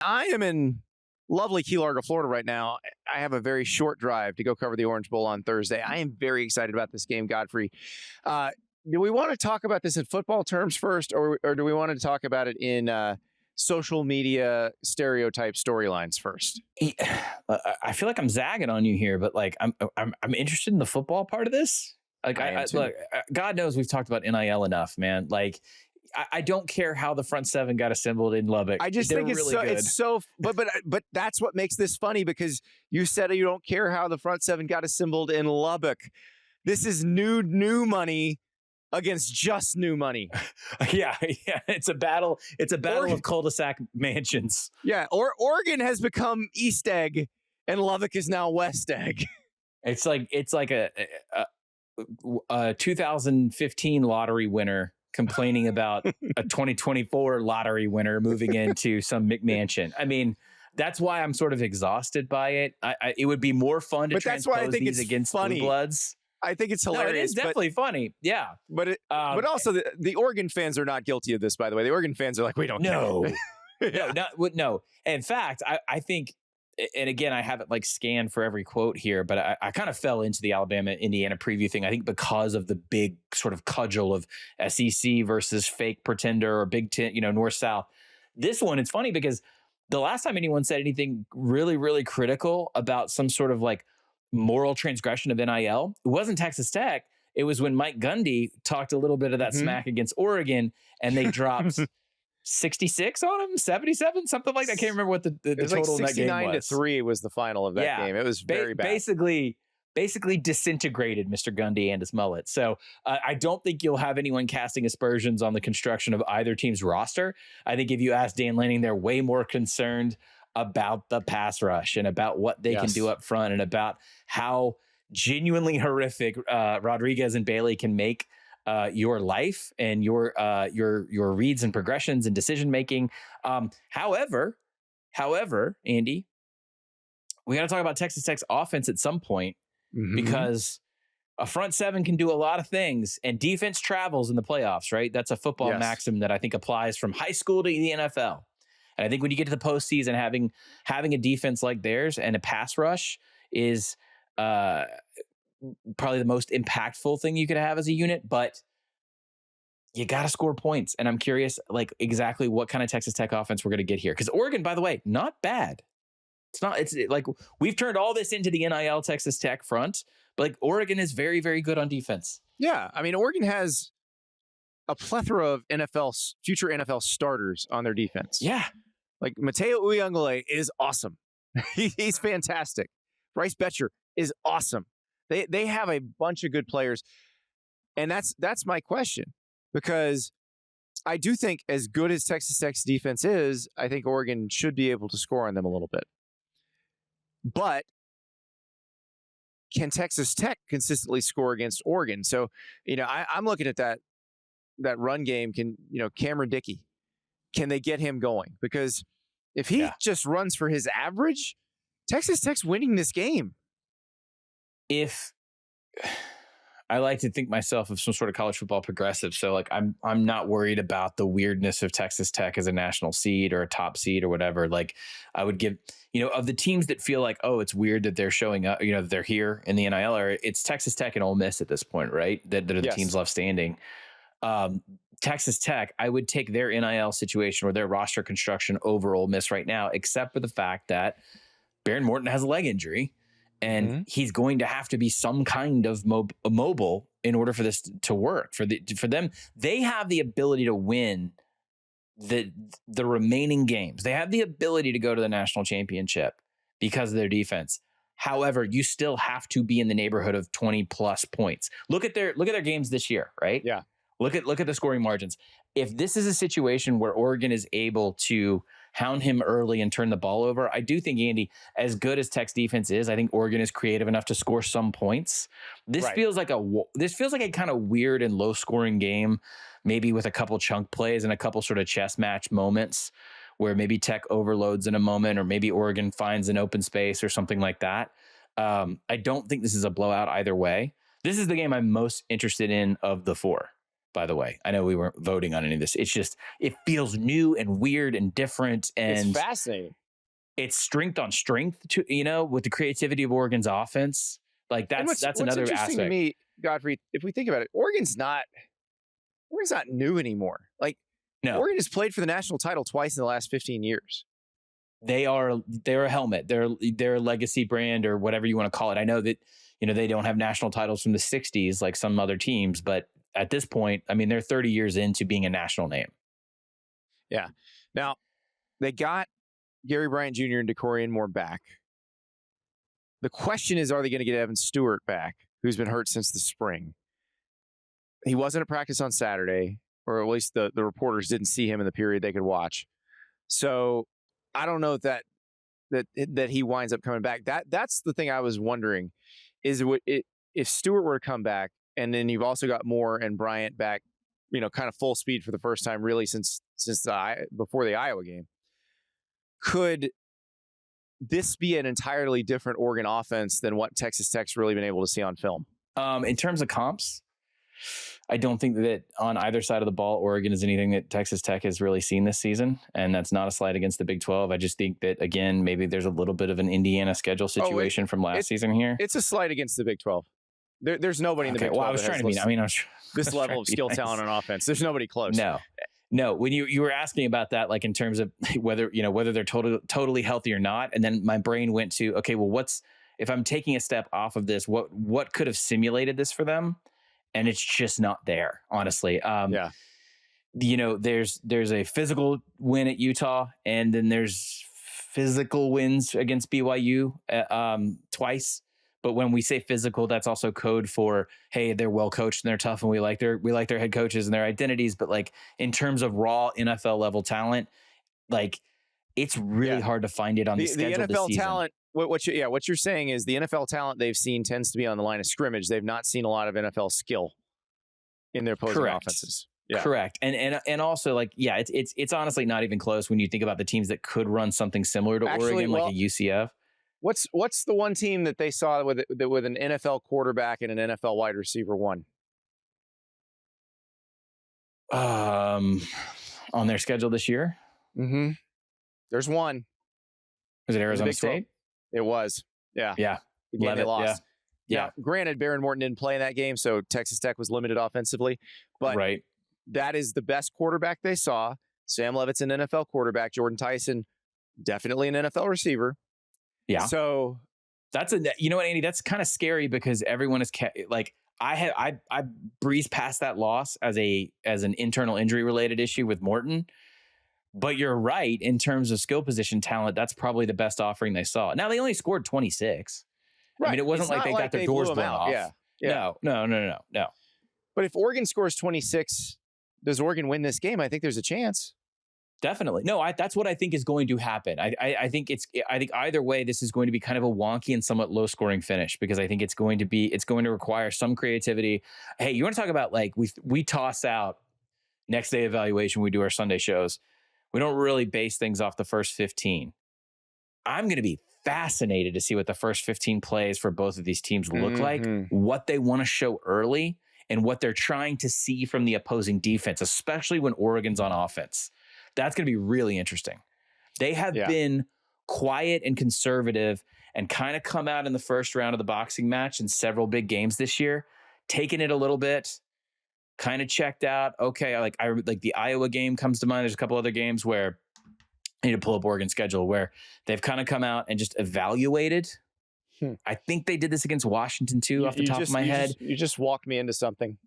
I am in lovely Key Largo, Florida right now. I have a very short drive to go cover the Orange Bowl on Thursday. I am very excited about this game, Godfrey. Do we want to talk about this in football terms first, or do we want to talk about it in social media stereotype storylines first? I feel like I'm zagging on you here, but like I'm interested in the football part of this. Like look, God knows we've talked about NIL enough, man. Like I don't care how the front seven got assembled in Lubbock. I just think it's so, but that's what makes this funny, because you said you don't care how the front seven got assembled in Lubbock. This is new money against just new money. yeah. It's a battle. It's a battle of cul-de-sac mansions. Yeah. Oregon has become East Egg and Lubbock is now West Egg. It's like a 2015 lottery winner complaining about a 2024 lottery winner moving into some McMansion. I mean, that's why I'm sort of exhausted by it. It would be more fun to transpose these against Blue Bloods. I think it's hilarious. No, it is definitely funny. Yeah. But also the Oregon fans are not guilty of this, by the way. The Oregon fans are like, we don't care. No. In fact, I think, and again, I haven't like scanned for every quote here, but I kind of fell into the Alabama-Indiana preview thing. I think because of the big sort of cudgel of SEC versus fake pretender or Big Ten, North-South. This one, it's funny because the last time anyone said anything really, really critical about some sort of like moral transgression of NIL, it wasn't Texas Tech. It was when Mike Gundy talked a little bit of that smack against Oregon, and they dropped 66 on him, 77, something like that. I can't remember what the total in that game was. 69-3 was the final of that game. It was very bad. Basically disintegrated Mr. Gundy and his mullet. So I don't think you'll have anyone casting aspersions on the construction of either team's roster. I think if you ask Dan Lanning, they're way more concerned about the pass rush and about what they can do up front and about how genuinely horrific Rodriguez and Bailey can make your life and your reads and progressions and decision making. However, Andy, we got to talk about Texas Tech's offense at some point, because a front seven can do a lot of things, and defense travels in the playoffs, right? That's a football maxim that I think applies from high school to the NFL. And I think when you get to the postseason, having a defense like theirs and a pass rush is probably the most impactful thing you could have as a unit, but you got to score points. And I'm curious, like, exactly what kind of Texas Tech offense we're going to get here. Because Oregon, by the way, not bad. It's like we've turned all this into the NIL Texas Tech front, but like Oregon is very, very good on defense. Yeah. I mean, Oregon has a plethora of future NFL starters on their defense. Yeah. Like Mateo Uyunglele is awesome. He's fantastic. Bryce Betcher is awesome. They have a bunch of good players. And that's my question, because I do think as good as Texas Tech's defense is, I think Oregon should be able to score on them a little bit. But can Texas Tech consistently score against Oregon? So, I'm looking at that run game. Cameron Dickey, can they get him going? Because if he just runs for his average, Texas Tech's winning this game. If I like to think myself of some sort of college football progressive, so like I'm not worried about the weirdness of Texas Tech as a national seed or a top seed or whatever. Like I would give, of the teams that feel like, oh, it's weird that they're showing up, that they're here in the NIL area, it's Texas Tech and Ole Miss at this point, right? That are the teams left standing. Texas Tech, I would take their NIL situation or their roster construction over Ole Miss right now, except for the fact that Baron Morton has a leg injury. And he's going to have to be some kind of mobile in order for this to work. For them, they have the ability to win the remaining games. They have the ability to go to the national championship because of their defense. However, you still have to be in the neighborhood of 20 plus points. Look at their games this year, right? Yeah. Look at the scoring margins. If this is a situation where Oregon is able to hound him early and turn the ball over, I do think, Andy, as good as Tech's defense is, I think Oregon is creative enough to score some points. This feels like a kind of weird and low scoring game, maybe with a couple chunk plays and a couple sort of chess match moments where maybe Tech overloads in a moment, or maybe Oregon finds an open space or something like that. I don't think this is a blowout either way. This is the game I'm most interested in of the four. by the way. I know we weren't voting on any of this. It's just, it feels new and weird and different. And It's fascinating. it's strength on strength, to, with the creativity of Oregon's offense. Like that's what's another interesting aspect. to me, Godfrey, if we think about it, Oregon's not new anymore. Like, No, Oregon has played for the national title twice in the last 15 years. they're a helmet. They're a legacy brand or whatever you want to call it. I know that, they don't have national titles from the 60s like some other teams, but at this point, I mean, they're 30 years into being a national name. Yeah. Now, they got Gary Bryant Jr. and DeCorian Moore back. The question is, are they going to get Evan Stewart back, who's been hurt since the spring? He wasn't at practice on Saturday, or at least the reporters didn't see him in the period they could watch. So I don't know that he winds up coming back. That's the thing I was wondering, is if Stewart were to come back, and then you've also got Moore and Bryant back, kind of full speed for the first time really since before the Iowa game. Could this be an entirely different Oregon offense than what Texas Tech's really been able to see on film? In terms of comps, I don't think that on either side of the ball, Oregon is anything that Texas Tech has really seen this season. And that's not a slight against the Big 12. I just think that, again, maybe there's a little bit of an Indiana schedule situation from last season here. It's a slight against the Big 12. There's nobody in the Big 12. Well, I was trying to mean, I was this level of skill, talent, and offense. There's nobody close. No. When you were asking about that, like in terms of whether they're totally healthy or not, and then my brain went to, okay, well, if I'm taking a step off of this, what could have simulated this for them? And it's just not there, honestly. There's a physical win at Utah, and then there's physical wins against BYU twice. But when we say physical, that's also code for, hey, they're well coached and they're tough, and we like their head coaches and their identities. But like in terms of raw NFL level talent, like it's really hard to find it on the schedule the NFL this season. Talent. What you're saying is the NFL talent they've seen tends to be on the line of scrimmage. They've not seen a lot of NFL skill in their opposing offenses. Yeah. Correct. And also, like, it's honestly not even close when you think about the teams that could run something similar to Oregon, like a UCF. What's the one team that they saw with an NFL quarterback and an NFL wide receiver won? On their schedule this year? Mm-hmm. There's one. Was it Arizona State? It was. Yeah. Yeah. The game they lost. Yeah. Now, granted, Baron Morton didn't play in that game, so Texas Tech was limited offensively. But that is the best quarterback they saw. Sam Levitt's an NFL quarterback. Jordan Tyson, definitely an NFL receiver. Yeah. So that's what, Andy, that's kind of scary because everyone is like, I breezed past that loss as an internal injury related issue with Morton. But you're right, in terms of skill position talent, that's probably the best offering they saw. Now, they only scored 26. Right. I mean, it wasn't like they got their doors blown off. Yeah. No. But if Oregon scores 26, does Oregon win this game? I think there's a chance. Definitely. No, that's what I think is going to happen. I think either way, this is going to be kind of a wonky and somewhat low scoring finish because I think it's going to require some creativity. Hey, you want to talk about like we toss out next day evaluation, we do our Sunday shows. We don't really base things off the first 15. I'm going to be fascinated to see what the first 15 plays for both of these teams look like, what they want to show early, and what they're trying to see from the opposing defense, especially when Oregon's on offense. That's going to be really interesting. They have been quiet and conservative and kind of come out in the first round of the boxing match in several big games this year, taking it a little bit, kind of checked out. Okay, like the Iowa game comes to mind. There's a couple other games where I need to pull up Oregon's schedule where they've kind of come out and just evaluated. I think they did this against Washington too, off the top of my head. You just walked me into something.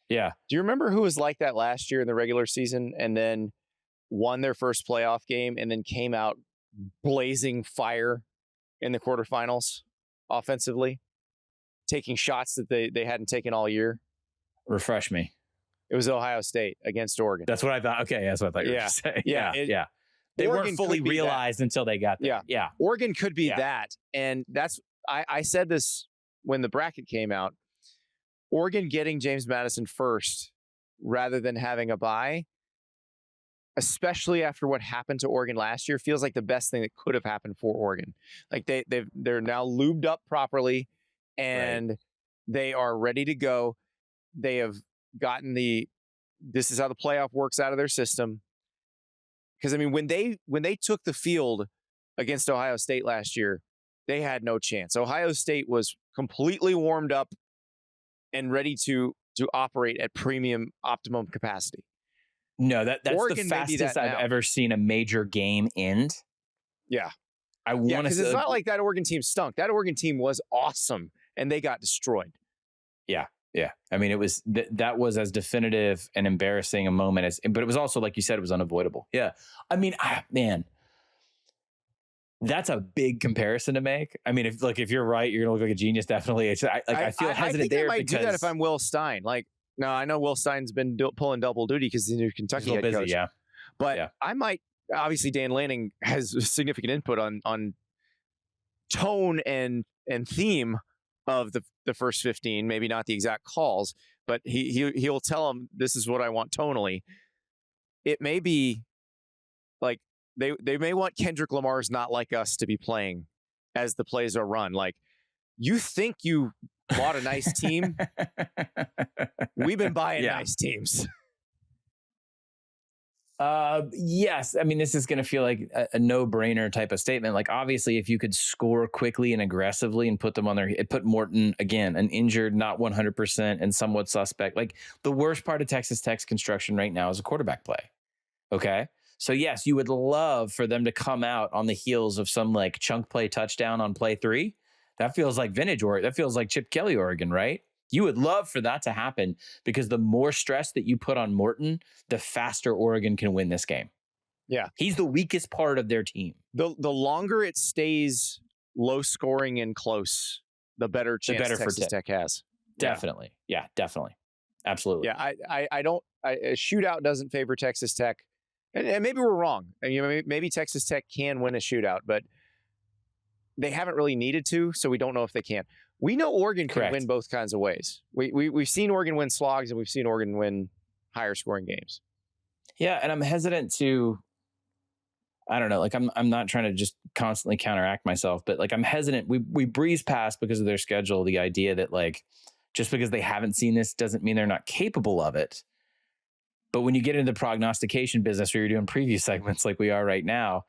Yeah. Do you remember who was like that last year in the regular season and then won their first playoff game and then came out blazing fire in the quarterfinals offensively, taking shots that they hadn't taken all year? Refresh me. It was Ohio State against Oregon. That's what I thought. Okay, that's what I thought you were going to say. Yeah. They weren't fully realized until they got there. Yeah. Oregon could be that. And that's, I said this when the bracket came out. Oregon getting James Madison first rather than having a bye, especially after what happened to Oregon last year, feels like the best thing that could have happened for Oregon. Like they're now lubed up properly and they are ready to go. They have gotten the this is how the playoff works out of their system. Because I mean, when they took the field against Ohio State last year, they had no chance. Ohio State was completely warmed up and ready to operate at premium optimum capacity. No, that's Oregon the may be fastest that I've now. ever seen a major game end. Yeah. I want to because it's not like that Oregon team stunk. That Oregon team was awesome, and they got destroyed. Yeah. I mean, it was that was as definitive and embarrassing a moment as, but it was also, like you said, it was unavoidable. Yeah. I mean, man, that's a big comparison to make. I mean, if you're right, you're gonna look like a genius. Definitely. I feel hesitant I think there I might because do that if I'm Will Stein. Like, no, I know Will Stein's been pulling double duty because he's the new Kentucky head coach. Yeah. But I might. Obviously, Dan Lanning has significant input on tone and theme of the first 15. Maybe not the exact calls, but he'll tell them this is what I want tonally. It may be like they may want Kendrick Lamar's "Not Like Us" to be playing as the plays are run. Like, you think you bought a nice team? We've been buying nice teams. Yes. I mean, this is going to feel like a no-brainer type of statement. Like, obviously, if you could score quickly and aggressively and put them on their, it put Morton, again, an injured, not 100% and somewhat suspect. Like, the worst part of Texas Tech's construction right now is a quarterback play. Okay. So yes, you would love for them to come out on the heels of some like chunk play touchdown on play 3. That feels like vintage, or that feels like Chip Kelly, Oregon, right? You would love for that to happen, because the more stress that you put on Morton, the faster Oregon can win this game. Yeah. He's the weakest part of their team. The longer it stays low scoring and close, the better chance Texas Tech has. Definitely. Yeah, definitely. Absolutely. Yeah. A shootout doesn't favor Texas Tech. And maybe we're wrong. Maybe Texas Tech can win a shootout, but they haven't really needed to, so we don't know if they can. We know Oregon can win both kinds of ways. We've seen Oregon win slogs, and we've seen Oregon win higher scoring games. Yeah, and I'm hesitant to, I don't know, like I'm not trying to just constantly counteract myself, but like I'm hesitant. We breeze past, because of their schedule, the idea that like just because they haven't seen this doesn't mean they're not capable of it. But when you get into the prognostication business, where you're doing preview segments like we are right now,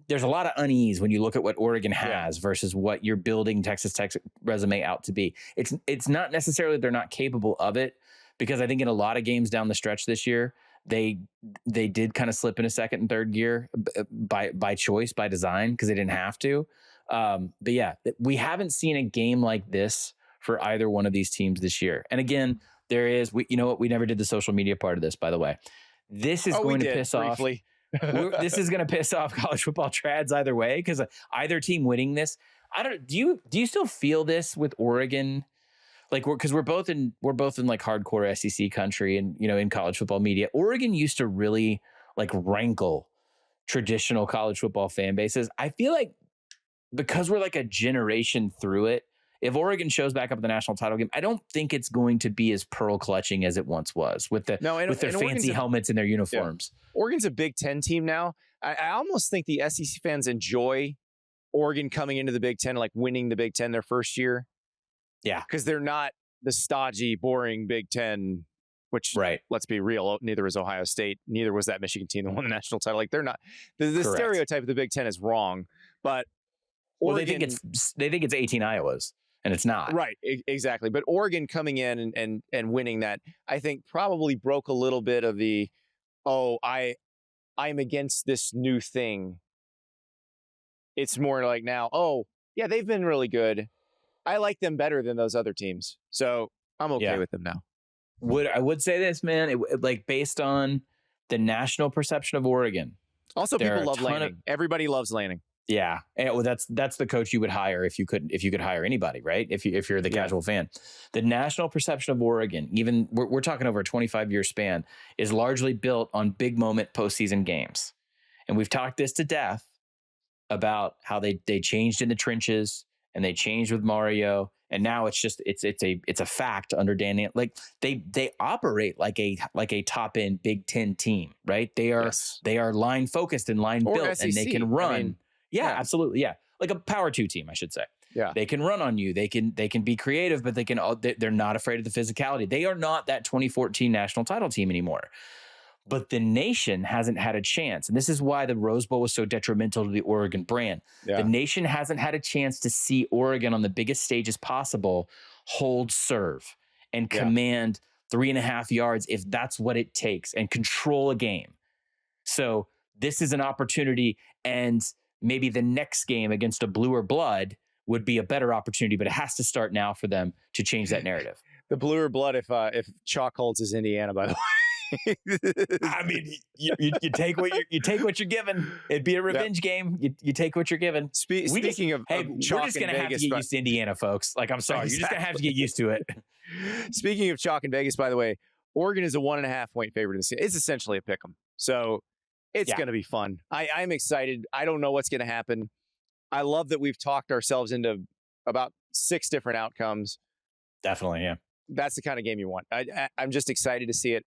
there's a lot of unease when you look at what Oregon has versus what you're building Texas Tech's resume out to be. It's not necessarily they're not capable of it, because I think in a lot of games down the stretch this year, they did kind of slip into second and third gear by choice, by design, because they didn't have to. But yeah, we haven't seen a game like this for either one of these teams this year. And again, you know what? We never did the social media part of this, by the way. This is going to piss off. This is going to piss off college football trads either way, because either team winning this, do you still feel this with Oregon? Like, because we're both in like hardcore SEC country, and in college football media, Oregon used to really like rankle traditional college football fan bases. I feel like because we're like a generation through it, if Oregon shows back up at the national title game, I don't think it's going to be as pearl clutching as it once was with their fancy helmets and their uniforms. Yeah. Oregon's a Big Ten team now. I almost think the SEC fans enjoy Oregon coming into the Big Ten, like winning the Big Ten their first year. Yeah. Because they're not the stodgy, boring Big Ten, which, let's be real, neither was Ohio State. Neither was that Michigan team that won the national title. Like, they're not. The stereotype of the Big Ten is wrong. But Oregon, they think it's 18 Iowas. And it's not. Right, exactly. But Oregon coming in and winning that, I think probably broke a little bit of the, I'm against this new thing. It's more like now, they've been really good. I like them better than those other teams. So I'm okay with them now. I would say this, man, like based on the national perception of Oregon. Also, people love Lanning. Everybody loves Lanning. Yeah. Well, that's the coach you would hire if you could hire anybody, right? If you're the casual fan. The national perception of Oregon, even we're talking over a 25-year span, is largely built on big moment postseason games. And we've talked this to death about how they changed in the trenches and they changed with Mario. And now it's a fact under Dan. Like they operate like a top end Big Ten team, right? They are line focused and line built, SEC, and they can run. Yeah, absolutely. Yeah. Like a power 2 team, I should say. Yeah. They can run on you. They can be creative, but they're not afraid of the physicality. They are not that 2014 national title team anymore. But the nation hasn't had a chance. And this is why the Rose Bowl was so detrimental to the Oregon brand. Yeah. The nation hasn't had a chance to see Oregon on the biggest stages possible hold serve and command 3.5 yards if that's what it takes, and control a game. So this is an opportunity, and maybe the next game against a bluer blood would be a better opportunity, but it has to start now for them to change that narrative. The bluer blood if chalk holds is Indiana, by the way. I mean, you take what you're given. It'd be a revenge game. You take what you're given. Speaking of we're chalk just gonna in have Vegas, to get used to Indiana, folks. Like, I'm sorry, you're just gonna have to get used to it. Speaking of chalk in Vegas, by the way, Oregon is a 1.5 point favorite in the season. It's essentially a pick 'em, so it's going to be fun. I'm excited. I don't know what's going to happen. I love that we've talked ourselves into about 6 different outcomes. Definitely, yeah. That's the kind of game you want. I'm just excited to see it.